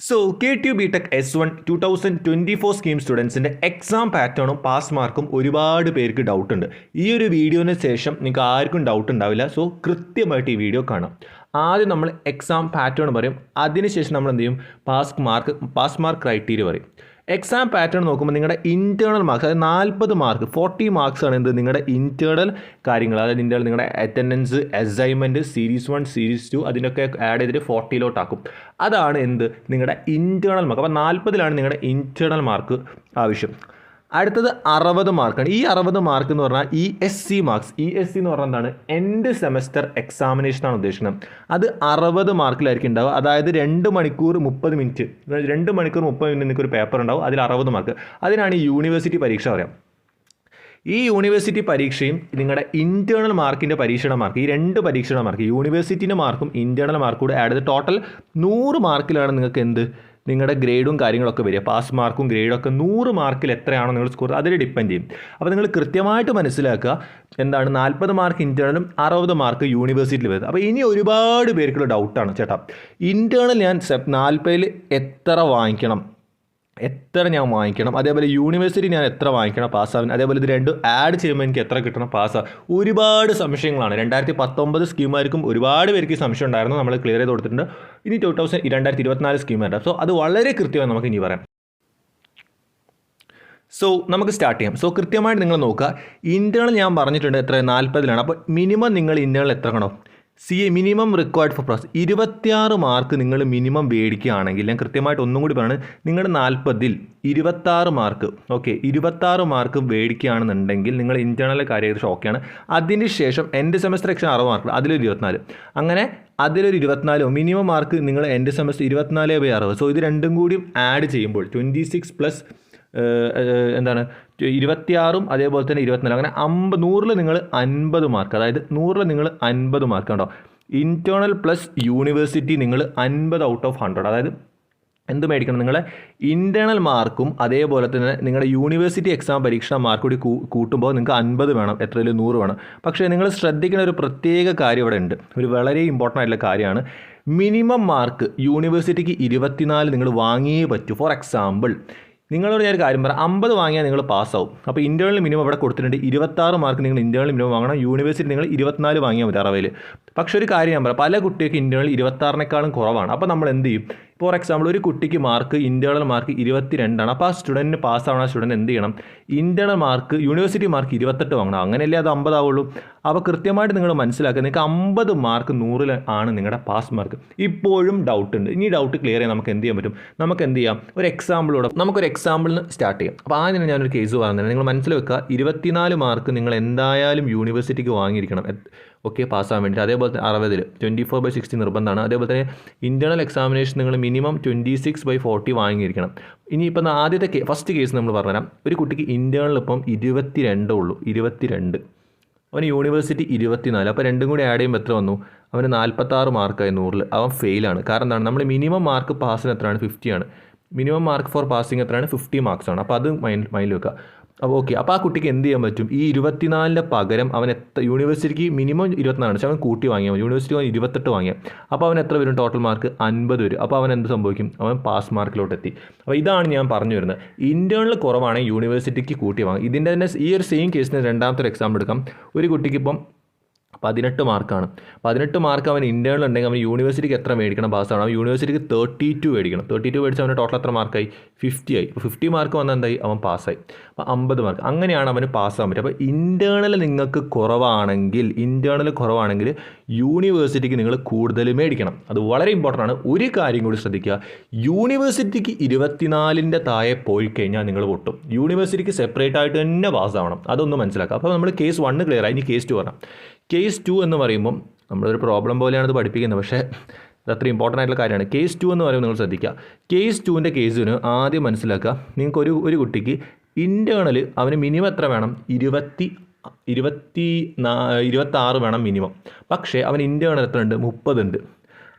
So KTU BTech S1 2024 scheme സ്റ്റുഡൻസിൻ്റെ exam പാറ്റേണും pass മാർക്കും ഒരുപാട് പേർക്ക് ഡൗട്ട് ഉണ്ട്. ഈ ഒരു വീഡിയോന് ശേഷം നിങ്ങൾക്ക് ആർക്കും ഡൗട്ട് ഉണ്ടാവില്ല. സോ കൃത്യമായിട്ട് ഈ വീഡിയോ കാണാം. ആദ്യം നമ്മൾ എക്സാം പാറ്റേൺ പറയും, അതിനുശേഷം നമ്മൾ എന്ത് ചെയ്യും, പാസ് മാർക്ക് ക്രൈറ്റീരിയ പറയും. എക്സാം പാറ്റേൺ നോക്കുമ്പോൾ നിങ്ങളുടെ ഇൻറ്റേർണൽ മാർക്സ്, അതായത് 40 മാർക്ക് 40 മാർക്സ് ആണ് എന്ത് നിങ്ങളുടെ ഇൻറ്റേർണൽ കാര്യങ്ങൾ, അതായത് ഇൻറ്റേർണൽ നിങ്ങളുടെ അറ്റൻഡൻസ്, അസൈൻമെൻറ്റ്, സീരീസ് 1 സീരീസ് 2 അതിനൊക്കെ ആഡ് ചെയ്തിട്ട് 40ലോട്ടാക്കും. അതാണ് എന്ത് നിങ്ങളുടെ ഇൻറ്റേർണൽ മാർക്ക്. അപ്പോൾ 40ലാണ് നിങ്ങളുടെ ഇൻറ്റേർണൽ മാർക്ക് ആവശ്യം. അടുത്തത് 60 മാർക്കാണ്. ഈ 60 മാർക്ക് എന്ന് പറഞ്ഞാൽ ESC മാർക്സ്. ESC എന്ന് പറഞ്ഞാൽ എന്താണ്, എൻഡ് സെമസ്റ്റർ എക്സാമിനേഷനാണ് ഉദ്ദേശിക്കുന്നത്. അത് 60 മാർക്കിലായിരിക്കും ഉണ്ടാവുക. അതായത് 2 മണിക്കൂർ 30 മിനിറ്റ്, 2 മണിക്കൂർ 30 മിനിറ്റ് നിങ്ങൾക്ക് ഒരു പേപ്പർ ഉണ്ടാവും, അതിൽ 60 മാർക്ക്. അതിനാണ് ഈ യൂണിവേഴ്സിറ്റി പരീക്ഷ പറയാം. ഈ യൂണിവേഴ്സിറ്റി പരീക്ഷയും നിങ്ങളുടെ ഇൻറ്റേർണൽ മാർക്കിൻ്റെ പരീക്ഷയുടെ മാർക്ക്, ഈ 2 പരീക്ഷയുടെ മാർക്ക്, യൂണിവേഴ്സിറ്റിൻ്റെ മാർക്കും ഇൻറ്റേർണൽ മാർക്കും കൂടെ ആഡ് ചെയ്ത് ടോട്ടൽ 100 മാർക്കിലാണ് നിങ്ങൾക്ക് എന്ത് നിങ്ങളുടെ ഗ്രേഡും കാര്യങ്ങളൊക്കെ വരിക. പാസ് മാർക്കും ഗ്രേഡൊക്കെ 100 മാർക്കിൽ എത്രയാണോ നിങ്ങൾ സ്കോർ അതിൽ ഡിപ്പെൻഡ് ചെയ്യും. അപ്പോൾ നിങ്ങൾ കൃത്യമായിട്ട് മനസ്സിലാക്കുക എന്താണ് 40 മാർക്ക് ഇൻറ്റേർണലും 60 മാർക്ക് യൂണിവേഴ്സിറ്റിയിൽ വരുന്നത്. അപ്പോൾ ഇനി ഒരുപാട് പേർക്കുള്ള ഡൗട്ടാണ്, ചേട്ടാ ഇൻറ്റേർണൽ ഞാൻ 40ൽ എത്ര വാങ്ങിക്കണം, അതേപോലെ യൂണിവേഴ്സിറ്റി ഞാൻ എത്ര വാങ്ങിക്കണം പാസ്സാവാൻ, അതേപോലെ ഇത് രണ്ടും ആഡ് ചെയ്യുമ്പോൾ എനിക്ക് എത്ര കിട്ടണം പാസ്സാ, ഒരുപാട് സംശയങ്ങളാണ്. 2019 സ്കീമാർക്കും ഒരുപാട് പേർക്ക് ഈ സംശയം ഉണ്ടായിരുന്നു, നമ്മൾ ക്ലിയർ ചെയ്ത് കൊടുത്തിട്ടുണ്ട്. ഇനി 2024 സ്കീമായിട്ട്, സോ അത് വളരെ കൃത്യമായി നമുക്ക് ഇനി പറയാം. സോ നമുക്ക് സ്റ്റാർട്ട് ചെയ്യാം. സോ കൃത്യമായിട്ട് നിങ്ങൾ നോക്കുക, ഇൻറ്റേർണൽ ഞാൻ പറഞ്ഞിട്ടുണ്ട് എത്ര 40ലാണ്. അപ്പോൾ മിനിമം നിങ്ങൾ ഇൻറ്റേർണൽ എത്ര കാണോ, minimum required for pass 26 mark നിങ്ങൾ മിനിമം മേടിക്കുകയാണെങ്കിൽ, ഞാൻ കൃത്യമായിട്ട് ഒന്നും കൂടി പറയുന്നത്, നിങ്ങളുടെ 40ൽ 26 മാർക്ക്, ഓക്കെ 26 മാർക്ക് മേടിക്കുകയാണെന്നുണ്ടെങ്കിൽ നിങ്ങൾ ഇൻറ്റേർണൽ കാര്യം ഓക്കെയാണ്. അതിന് ശേഷം എൻഡ് സെമസ്റ്റർ എക്സാം 60 മാർക്ക്, അതിലൊരു 24, അങ്ങനെ അതിലൊരു 24 മിനിമം മാർക്ക് നിങ്ങൾ എൻഡ് സെമസ്റ്റർ 24/60. സോ ഇത് രണ്ടും കൂടി ആഡ് ചെയ്യുമ്പോൾ 26 പ്ലസ് എന്താണ് 26ഉം അതേപോലെ തന്നെ 24, അങ്ങനെ 100ൽ നിങ്ങൾ 50 മാർക്ക്, അതായത് 100ൽ നിങ്ങൾ 50 മാർക്ക് ഉണ്ടോ. ഇൻറ്റേർണൽ പ്ലസ് യൂണിവേഴ്സിറ്റി നിങ്ങൾ 50 ഔട്ട് ഓഫ് 100, അതായത് എന്ത് മേടിക്കണം, നിങ്ങളെ ഇൻറ്റേർണൽ മാർക്കും അതേപോലെ തന്നെ നിങ്ങളുടെ യൂണിവേഴ്സിറ്റി എക്സാം പരീക്ഷ മാർക്ക് കൂടി കൂട്ടുമ്പോൾ നിങ്ങൾക്ക് 50 വേണം, എത്രയിൽ 100 വേണം. പക്ഷേ നിങ്ങൾ ശ്രദ്ധിക്കുന്ന ഒരു പ്രത്യേക കാര്യം ഇവിടെ ഉണ്ട്, ഒരു വളരെ ഇമ്പോർട്ടൻ്റ് ആയിട്ടുള്ള കാര്യമാണ്. മിനിമം മാർക്ക് യൂണിവേഴ്സിറ്റിക്ക് 24 നിങ്ങൾ വാങ്ങിയേ പറ്റൂ. ഫോർ എക്സാമ്പിൾ നിങ്ങളോട് ഞാൻ ഒരു കാര്യം പറയാം, 50 വാങ്ങിയാൽ നിങ്ങൾ പാസ്സാവും. അപ്പോൾ ഇൻറ്റേർണൽ മിനിമം ഇവിടെ കൊടുത്തിട്ടുണ്ട് 26 മാർക്ക് നിങ്ങൾ ഇൻറ്റേർണൽ മിനിമം വാങ്ങണം, യൂണിവേഴ്സിറ്റി നിങ്ങൾ 24 വാങ്ങിയാൽ മതി 60ൽ. പക്ഷേ ഒരു കാര്യം ഞാൻ പറയാം, പല കുട്ടികൾക്ക് ഇൻറ്റേർണൽ 26നെക്കാളും കുറവാണ്. അപ്പോൾ നമ്മൾ എന്ത് ചെയ്യും, ഫോർ എക്സാമ്പിൾ ഒരു കുട്ടിക്ക് മാർക്ക് ഇൻറ്റേർണൽ മാർക്ക് 22ആണ്. അപ്പോൾ ആ സ്റ്റുഡൻറ്റിന് പാസ്സാവണം, ആ സ്റ്റുഡൻറ്റ് എന്ത് ചെയ്യണം, ഇൻറ്റേർണൽ മാർക്ക് യൂണിവേഴ്സിറ്റി മാർക്ക് 28 വാങ്ങണം, അങ്ങനെയല്ലേ അത് 50 ആവുള്ളൂ. അപ്പോൾ കൃത്യമായിട്ട് നിങ്ങൾ മനസ്സിലാക്കുക, നിങ്ങൾക്ക് 50 മാർക്ക് 100 ആണ് നിങ്ങളുടെ പാസ് മാർക്ക്. ഇപ്പോഴും ഡൗട്ട് ഉണ്ട്, ഇനി ഡൗട്ട് ക്ലിയർ ചെയ്യാൻ നമുക്ക് എന്ത് ചെയ്യാൻ പറ്റും, നമുക്ക് എന്ത് ചെയ്യാം, ഒരു എക്സാമ്പിളോടെ നമുക്കൊരു എക്സാമ്പിളിന് സ്റ്റാർട്ട് ചെയ്യാം. അപ്പോൾ ആദ്യം ഞാനൊരു കേസ് പറഞ്ഞത് നിങ്ങൾ മനസ്സിൽ വെക്കുക, 24 മാർക്ക് നിങ്ങൾ എന്തായാലും യൂണിവേഴ്സിറ്റിക്ക് വാങ്ങിയിരിക്കണം, ഓക്കെ പാസ്സാകാൻ വേണ്ടിയിട്ട്. അതേപോലെ തന്നെ 60ൽ 24/60 നിർബന്ധമാണ്. അതേപോലെ തന്നെ ഇൻറ്റേർണൽ എക്സാമിനേഷൻ നിങ്ങൾ മിനിമം 26/40 വാങ്ങിയിരിക്കണം. ഇനിയിപ്പം ആദ്യത്തെ ഫസ്റ്റ് കേസ് നമ്മൾ പറഞ്ഞുതരാം. ഒരു കുട്ടിക്ക് ഇൻറ്റേർണൽ ഇപ്പം 22 ഉള്ളൂ, 22, അവന് യൂണിവേഴ്സിറ്റി 24, അപ്പോൾ രണ്ടും കൂടി ആഡ് ചെയ്യുമ്പോൾ എത്ര വന്നു, അവന് 46 മാർക്കായി 100ൽ, അവൻ ഫെയിലാണ്. കാരണം എന്താണ്, നമ്മൾ മിനിമം മാർക്ക് പാസിന് എത്രയാണ്, 50 ആണ്. മിനിമം മാർക്ക് ഫോർ പാസിങ് എത്രയാണ്, 50 മാർക്സ് ആണ്. അപ്പോൾ അത് മൈൻഡിൽ വെക്കുക. അപ്പോൾ ഓക്കെ, അപ്പോൾ ആ കുട്ടിക്ക് എന്ത് ചെയ്യാൻ പറ്റും, ഈ 24ൻ്റെ പകരം അവൻ യൂണിവേഴ്സിറ്റിക്ക് മിനിമം 24 പക്ഷേ അവൻ കൂട്ടി വാങ്ങിയാൽ മതി, യൂണിവേഴ്സിറ്റി അവൻ 28 വാങ്ങിയാൽ, അപ്പോൾ അവൻ എത്ര വരും, ടോട്ടൽ മാർക്ക് 50 വരും. അപ്പോൾ അവൻ എന്ത് സംഭവിക്കും, അവൻ പാസ് മാർക്കിലോട്ട് എത്തി. അപ്പോൾ ഇതാണ് ഞാൻ പറഞ്ഞു വരുന്നത്, ഇൻറ്റേർണൽ കുറവാണെങ്കിൽ യൂണിവേഴ്സിറ്റിക്ക് കൂട്ടി വാങ്ങും. ഇതിൻ്റെ തന്നെ ഈ ഒരു സെയിം കേസിന് രണ്ടാമത്തെ ഒരു എക്സാമ്പിൾ എടുക്കാം. ഒരു കുട്ടിക്ക് ഇപ്പം 18 മാർക്കാണ്. 18 മാർക്ക് അവൻ ഇൻറ്റേർണൽ ഉണ്ടെങ്കിൽ അവൻ യൂണിവേഴ്സിറ്റിക്ക് എത്ര മേടിക്കണം പാസ്സാണ്, അവൻ യൂണിവേഴ്സിറ്റിക്ക് 32 മേടിക്കണം. 32 മേടിച്ച് അവന് ടോട്ടൽ എത്ര മാർക്കായി, 50 ആയി. അപ്പോൾ 50 മാർക്ക് വന്നാൽ എന്തായി, അവൻ പാസ്സായി. അപ്പോൾ 50 മാർക്ക്, അങ്ങനെയാണ് അവന് പാസ്സാകാൻ പറ്റുക. അപ്പോൾ ഇൻറ്റേർണൽ നിങ്ങൾക്ക് കുറവാണെങ്കിൽ യൂണിവേഴ്സിറ്റിക്ക് നിങ്ങൾ കൂടുതൽ മേടിക്കണം. അത് വളരെ ഇമ്പോർട്ടൻ്റ് ആണ്. ഒരു കാര്യം കൂടി ശ്രദ്ധിക്കുക, യൂണിവേഴ്സിറ്റിക്ക് 24ൻ്റെ താഴെ പോയി കഴിഞ്ഞാൽ നിങ്ങൾ പൊട്ടും. യൂണിവേഴ്സിറ്റിക്ക് സെപ്പറേറ്റ് ആയിട്ട് തന്നെ പാസ്സാവണം, അതൊന്ന് മനസ്സിലാക്കുക. അപ്പോൾ നമ്മൾ കേസ് 1 ക്ലിയർ ആയി. ഇനി കേസ് 2 പറയാം. കേസ് 2 എന്ന് പറയുമ്പം നമ്മളൊരു പ്രോബ്ലം പോലെയാണ് ഇത് പഠിപ്പിക്കുന്നത്, പക്ഷേ അത് അത്ര ഇമ്പോർട്ടൻ്റ് ആയിട്ടുള്ള കാര്യമാണ്. കേസ് 2 എന്ന് പറയുമ്പോൾ നിങ്ങൾ ശ്രദ്ധിക്കുക, കേസ് 2ൻ്റെ കേസിന് ആദ്യം മനസ്സിലാക്കുക, നിങ്ങൾക്ക് ഒരു കുട്ടിക്ക് ഇൻറ്റേർണൽ അവന് മിനിമം എത്ര വേണം, 26 വേണം മിനിമം. പക്ഷേ അവൻ ഇൻറ്റേർണൽ എത്ര ഉണ്ട്, 30 ഉണ്ട്.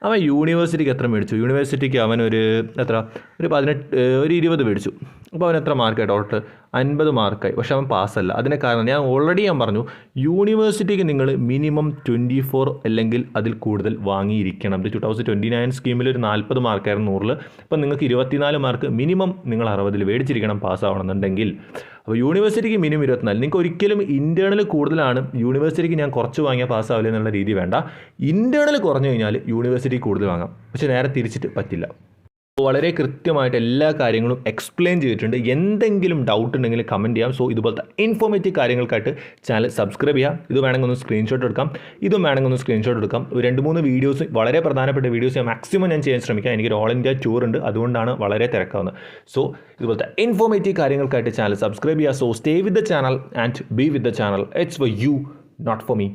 അവൻ യൂണിവേഴ്സിറ്റിക്ക് എത്ര മേടിച്ചു, യൂണിവേഴ്സിറ്റിക്ക് അവനൊരു 18 ഒരു 20 മേടിച്ചു. അപ്പോൾ അവൻ എത്ര മാർക്കായി ടോട്ടൽ, 50 മാർക്കായി, പക്ഷേ അവൻ പാസ്സല്ല. അതിന് കാരണം ഞാൻ പറഞ്ഞു, യൂണിവേഴ്സിറ്റിക്ക് നിങ്ങൾ മിനിമം 24 അല്ലെങ്കിൽ അതിൽ കൂടുതൽ വാങ്ങിയിരിക്കണം. ഇത് 2029 സ്കീമിൽ ഒരു 40 മാർക്കായിരുന്നു 100. അപ്പം നിങ്ങൾക്ക് 24 മാർക്ക് മിനിമം നിങ്ങൾ 60 മേടിച്ചിരിക്കണം പാസ്സാവണമെന്നുണ്ടെങ്കിൽ. അപ്പോൾ യൂണിവേഴ്സിറ്റിക്ക് മിനിമം 24. നിങ്ങൾക്ക് ഒരിക്കലും ഇൻറ്റേർണൽ കൂടുതലാണ്, യൂണിവേഴ്സിറ്റിക്ക് ഞാൻ കുറച്ച് വാങ്ങിയാൽ പാസ്സാവില്ല എന്നുള്ള രീതി വേണ്ട. ഇൻറ്റേർണൽ കുറഞ്ഞു കഴിഞ്ഞാൽ യൂണിവേഴ്സിറ്റി കൂടുതൽ വാങ്ങാം, പക്ഷേ നേരെ തിരിച്ചിട്ട് പറ്റില്ല. വളരെ കൃത്യമായിട്ട് എല്ലാ കാര്യങ്ങളും എക്സ്പ്ലെയിൻ ചെയ്തിട്ടുണ്ട്. എന്തെങ്കിലും ഡൗട്ട് ഉണ്ടെങ്കിൽ കമൻറ്റ് ചെയ്യാം. സോ ഇതുപോലത്തെ ഇൻഫോർമേറ്റീവ് കാര്യങ്ങൾക്കായിട്ട് ചാനൽ സബ്സ്ക്രൈബ് ചെയ്യാം. ഇത് വേണമെങ്കിൽ ഒന്ന് സ്ക്രീൻഷോട്ട് എടുക്കാം, ഇതും വേണമെങ്കിൽ ഒന്ന് സ്ക്രീൻഷോട്ട് എടുക്കാം. 2-3 വീഡിയോസ്, വളരെ പ്രധാനപ്പെട്ട വീഡിയോസ് മാക്സിമം ഞാൻ ചെയ്യാൻ ശ്രമിക്കാം. എനിക്കൊരു ഓൾ ഇന്ത്യ ടൂർ ഉണ്ട്, അതുകൊണ്ടാണ് വളരെ തിരക്കാവുന്നത്. സോ ഇതുപോലത്തെ ഇൻഫോർമേറ്റീവ് കാര്യങ്ങൾക്കായിട്ട് ചാനൽ സബ്സ്ക്രൈബ് ചെയ്യുക. So stay with the channel and be with the channel. It's for you, not for me.